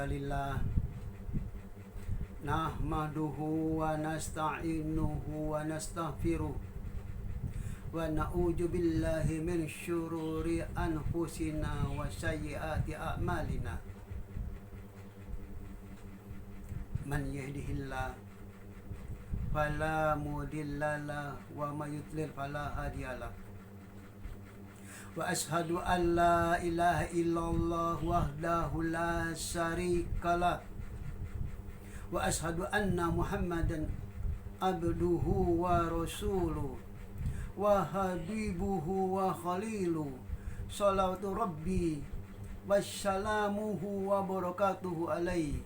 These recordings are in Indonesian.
Alhamdulillah nahmaduhu wa nasta'inuhu wa nastaghfiruh wa na'udzu billahi min syururi anfusina wa sayyiati a'malina. Man yahdihillah fala mudhillalah wa may yudlil fala hadiyalah. Wa ashhadu an la ilaha illallah wahdahu la syarikalah wa ashhadu anna Muhammadan abduhu wa rasuluh wa habibuhu wa khaliluh. Salawatu rabbi wassalamuhu wa barakatuhu alaihi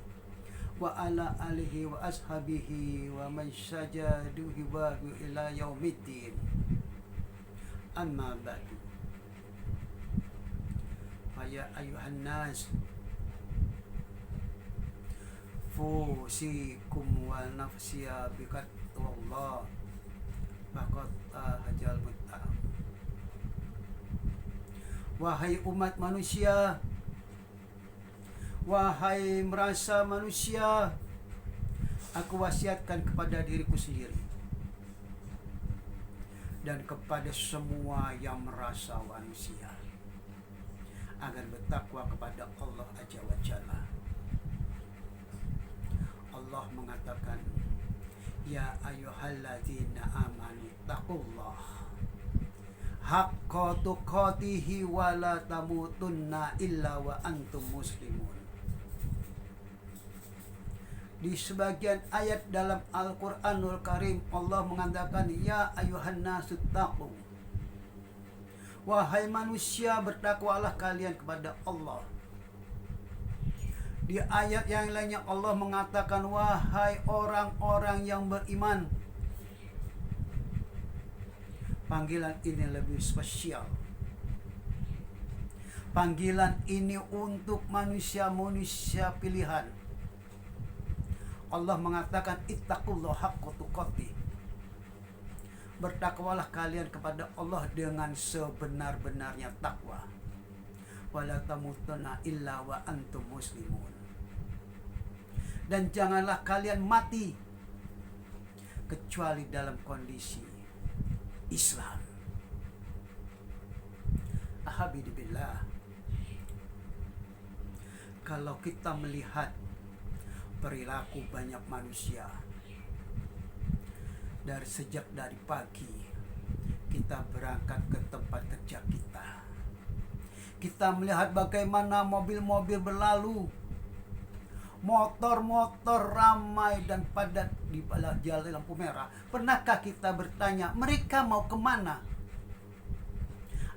wa ala alihi wa ashabihi wa man sajadu hibahu ila yaumiddin. Amma ba'du. Ya ayuhan nas, fusikum wa nafsiya biqatwallah faqad hajal muttah. Wahai umat manusia, wahai merasa manusia, aku wasiatkan kepada diriku sendiri dan kepada semua yang merasa manusia agar bertakwa kepada Allah Azza wa Jalla. Allah mengatakan, ya ayyuhalladzina amanu taqullah haqqa tuqatihi wa la tamutunna illa wa antum muslimun. Di sebagian ayat dalam Al-Qur'anul Karim Allah mengatakan, ya ayyuhan nasu taqu, wahai manusia, bertakwalah kalian kepada Allah. Di ayat yang lainnya Allah mengatakan, wahai orang-orang yang beriman. Panggilan ini lebih spesial. Panggilan ini untuk manusia-manusia pilihan. Allah mengatakan, ittaqullah haqqa tuqatih. Bertakwalah kalian kepada Allah dengan sebenar-benarnya takwa. Wala tamutunna illa wa antum muslimun. Dan janganlah kalian mati kecuali dalam kondisi Islam. Alhamdulillah. Kalau kita melihat perilaku banyak manusia, dari pagi kita berangkat ke tempat kerja kita melihat bagaimana mobil-mobil berlalu, motor-motor ramai dan padat di jalan lampu merah. Pernahkah kita bertanya, mereka mau kemana?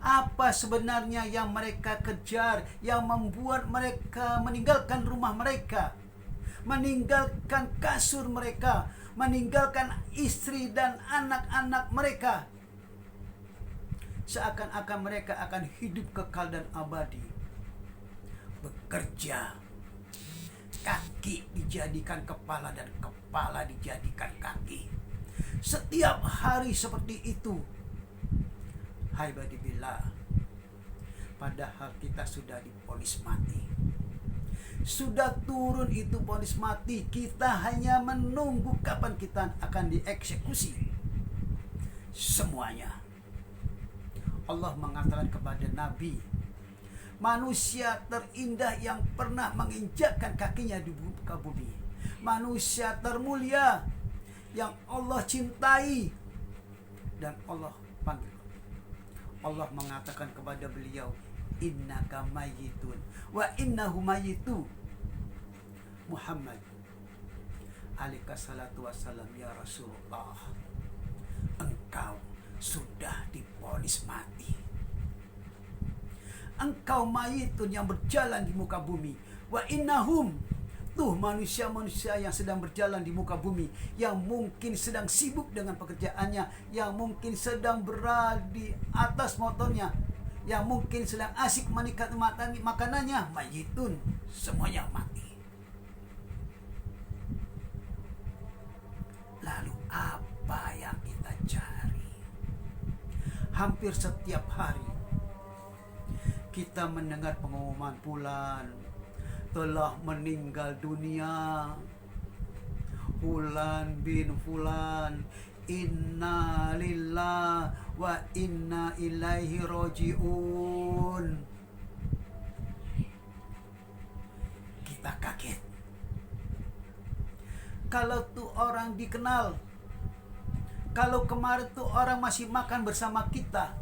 Apa sebenarnya yang mereka kejar, yang membuat mereka meninggalkan rumah mereka, meninggalkan kasur mereka, meninggalkan istri dan anak-anak mereka, seakan-akan mereka akan hidup kekal dan abadi. Bekerja, kaki dijadikan kepala dan kepala dijadikan kaki. Setiap hari seperti itu. Hai badibillah, padahal kita sudah divonis mati. Sudah turun itu vonis mati, kita hanya menunggu kapan kita akan dieksekusi. Semuanya. Allah mengatakan kepada Nabi, manusia terindah yang pernah menginjakkan kakinya di muka bumi, manusia termulia yang Allah cintai dan Allah panggil. Allah mengatakan kepada beliau, innaka mayyitun wa innahu mayyitu. Muhammad alaihi salatu wassalam, ya Rasulullah, engkau sudah divonis mati. Engkau mayitun yang berjalan di muka bumi. Wa innahum, tuh manusia-manusia yang sedang berjalan di muka bumi, yang mungkin sedang sibuk dengan pekerjaannya, yang mungkin sedang berada di atas motornya, yang mungkin sedang asik menikmati makanannya, mayitun, semuanya mati. Lalu apa yang kita cari? Hampir setiap hari kita mendengar pengumuman bulan, telah meninggal dunia. Fulan bin Fulan, inna lillah wa inna ilaihi roji'un. Kita kaget. Kalau tuh orang dikenal, kalau kemarin tuh orang masih makan bersama kita,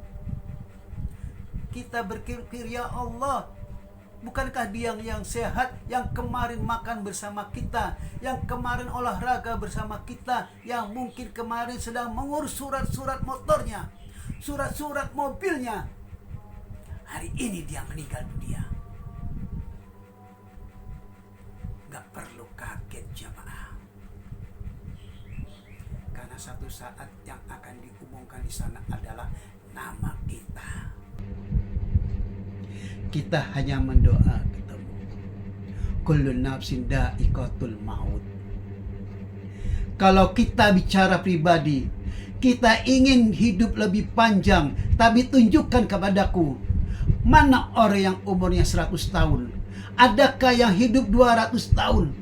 kita berpikir, ya Allah, bukankah dia yang sehat, yang kemarin makan bersama kita, yang kemarin olahraga bersama kita, yang mungkin kemarin sedang mengurus surat-surat motornya, surat-surat mobilnya. Hari ini dia meninggal dunia. Gak perlu kaget jamaah. Karena satu saat yang akan diumumkan di sana adalah nama kita. Kita hanya mendoa ketemu. Kullu nafsin dha'iqatul maut. Kalau kita bicara pribadi, kita ingin hidup lebih panjang, tapi tunjukkan kepadaku, mana orang yang umurnya 100 tahun? Adakah yang hidup 200 tahun?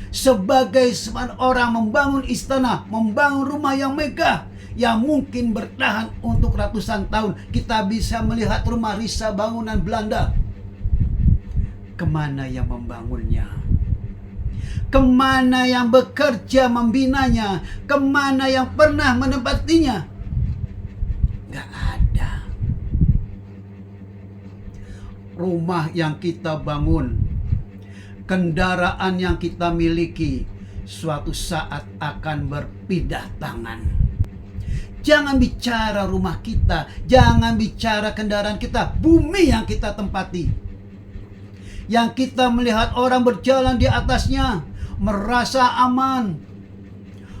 Sebagai orang membangun istana, membangun rumah yang megah, yang mungkin bertahan untuk ratusan tahun. Kita bisa melihat rumah Risa bangunan Belanda. Kemana yang membangunnya? Kemana yang bekerja membinanya? Kemana yang pernah menempatinya? Gak ada. Rumah yang kita bangun, kendaraan yang kita miliki, suatu saat akan berpindah tangan. Jangan bicara rumah kita, jangan bicara kendaraan kita, bumi yang kita tempati, yang kita melihat orang berjalan di atasnya, merasa aman.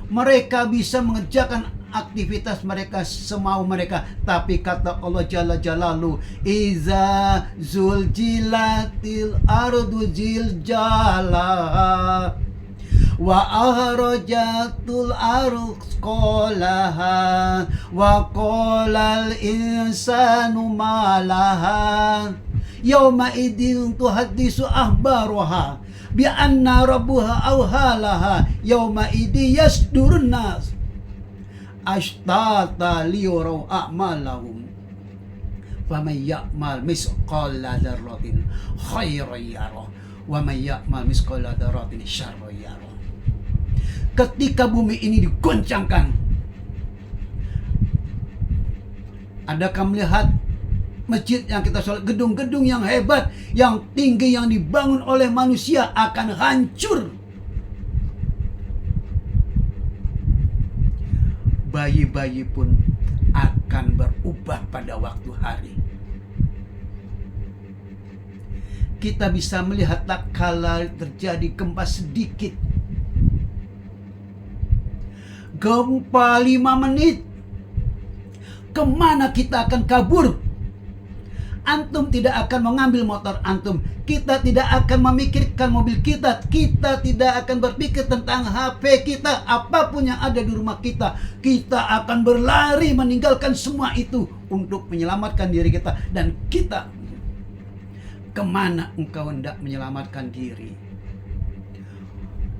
Mereka bisa mengerjakan aktivitas mereka semau mereka. Tapi kata Allah Jalla Jalaluhu, Iza zuljilatil ardu ziljalaha wa ahrajatul arqalaha wa qalal insanu malaha yauma idin tuhaddisu ahbaruha bi anna rabbuha awhalaha yauma idi yasdurun nas ashtata liyuraw a'malahum faman ya'mal misqala dzarratin khairan yarah wa man ya'mal misqala dzarratin syarran yarah. Ketika bumi ini digoncangkan, adakah melihat masjid yang kita sholat, gedung-gedung yang hebat, yang tinggi, yang dibangun oleh manusia akan hancur? Bayi-bayi pun akan berubah pada waktu hari. Kita bisa melihat tak kala terjadi gempa sedikit, gempa 5 menit, kemana kita akan kabur? Antum tidak akan mengambil motor antum, kita tidak akan memikirkan mobil kita, kita tidak akan berpikir tentang HP kita, apapun yang ada di rumah kita. Kita akan berlari meninggalkan semua itu untuk menyelamatkan diri kita. Dan kita, kemana engkau hendak menyelamatkan diri?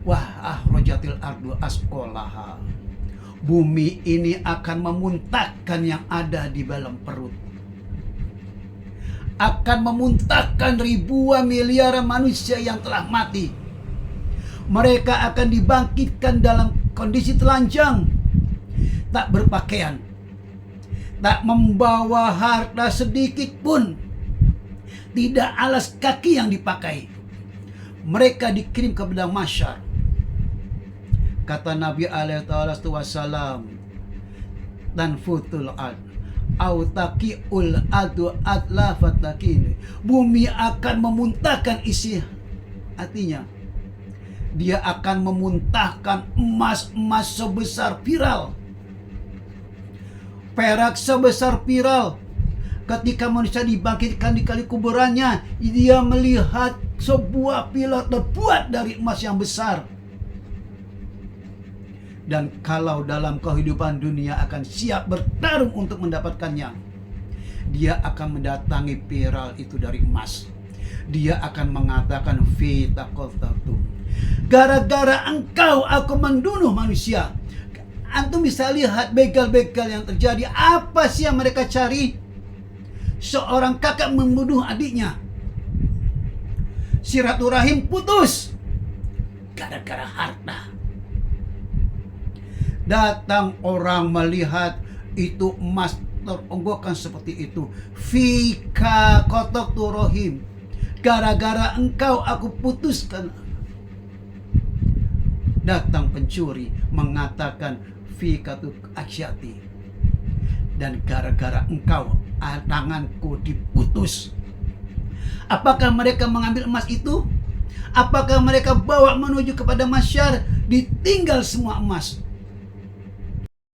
Wah, ahrojatil ardu asqalaha. Bumi ini akan memuntahkan yang ada di dalam perut, akan memuntahkan ribuan miliaran manusia yang telah mati. Mereka akan dibangkitkan dalam kondisi telanjang, tak berpakaian, tak membawa harta sedikit pun, tidak alas kaki yang dipakai. Mereka dikirim ke padang mahsyar. Kata Nabi alaihi wasallam, dan futul ad autakiul adu adla fatakin. Bumi akan memuntahkan isi hatinya. Dia akan memuntahkan emas-emas sebesar viral, perak sebesar viral. Ketika manusia dibangkitkan di kali kuburannya, dia melihat sebuah pilar terbuat dari emas yang besar. Dan kalau dalam kehidupan dunia akan siap bertarung untuk mendapatkannya, dia akan mendatangi viral itu dari emas. Dia akan mengatakan fita qatatu. Gara-gara engkau aku membunuh manusia. Antum bisa lihat begal-begal yang terjadi. Apa sih yang mereka cari? Seorang kakak membunuh adiknya. Silaturahim putus gara-gara harta. Datang orang melihat itu emas teronggokkan seperti itu. Fika qatatu rohim. Gara-gara engkau aku putuskan. Datang pencuri mengatakan fikatu aksyati. Dan gara-gara engkau tanganku diputus. Apakah mereka mengambil emas itu? Apakah mereka bawa menuju kepada masyar? Ditinggal semua emas.